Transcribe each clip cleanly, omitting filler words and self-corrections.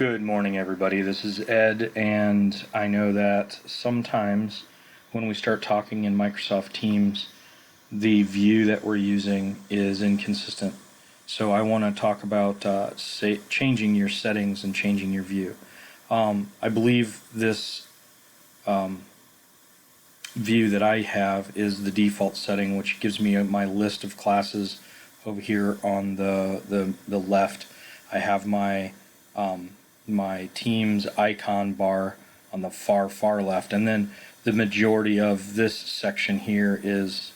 Good morning, everybody. This is Ed, and I know that sometimes when we start talking in Microsoft Teams, the view that we're using is inconsistent. So I want to talk about changing your settings and changing your view. I believe this view that I have is the default setting, which gives me my list of classes over here on the left. I have my my team's icon bar on the far left, and then the majority of this section here is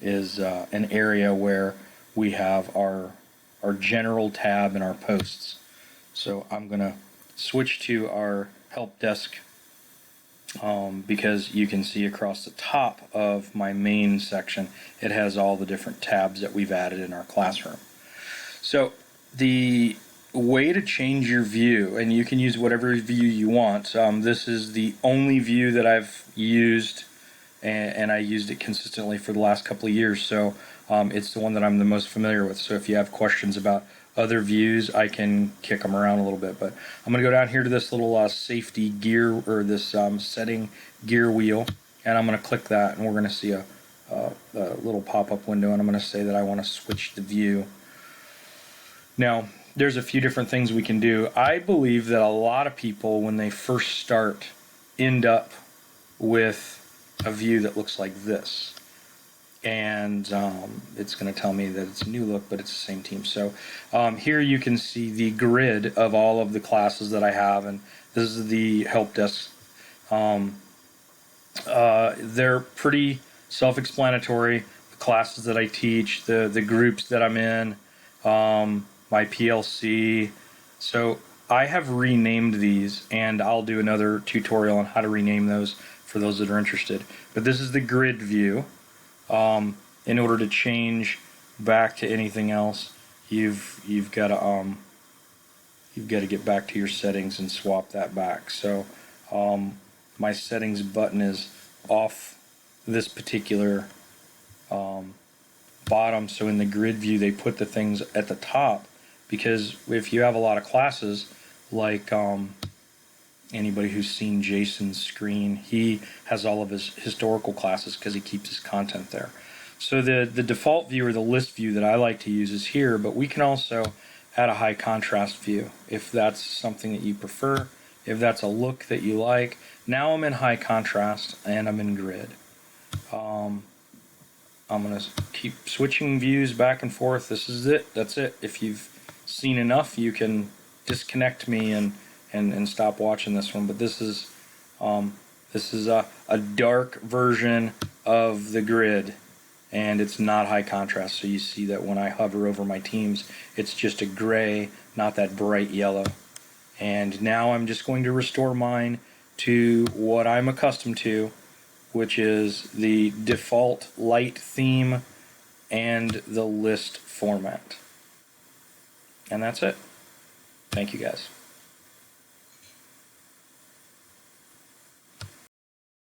an area where we have our general tab and our posts. So I'm gonna switch to our help desk because you can see across the top of my main section it has all the different tabs that we've added in our classroom. So the way to change your view, and you can use whatever view you want. This is the only view that I've used, and I used it consistently for the last couple of years, so it's the one that I'm the most familiar with. So if you have questions about other views, I can kick them around a little bit. But I'm going to go down here to this little safety gear, or this setting gear wheel, and I'm going to click that, and we're going to see a little pop-up window, and I'm going to say that I want to switch the view. Now, there's a few different things we can do. I believe that a lot of people, when they first start, end up with a view that looks like this. And it's going to tell me that it's a new look, but it's the same team. So here you can see the grid of all of the classes that I have, and this is the help desk. They're pretty self-explanatory. The classes that I teach, the groups that I'm in, my PLC. So I have renamed these, and I'll do another tutorial on how to rename those for those that are interested. But this is the grid view. In order to change back to anything else, you've got to get back to your settings and swap that back. So my settings button is off this particular bottom. So in the grid view, they put the things at the top, because if you have a lot of classes, like anybody who's seen Jason's screen, he has all of his historical classes because he keeps his content there. So the default view, or the list view, that I like to use is here, but we can also add a high contrast view if that's something that you prefer, if that's a look that you like. Now I'm in high contrast and I'm in grid. I'm going to keep switching views back and forth. This is it. That's it. If you've seen enough, you can disconnect me and stop watching this one. But this is a dark version of the grid, and it's not high contrast. So you see that when I hover over my teams, it's just a gray, not that bright yellow. And now I'm just going to restore mine to what I'm accustomed to, which is the default light theme and the list format. And that's it. Thank you, guys.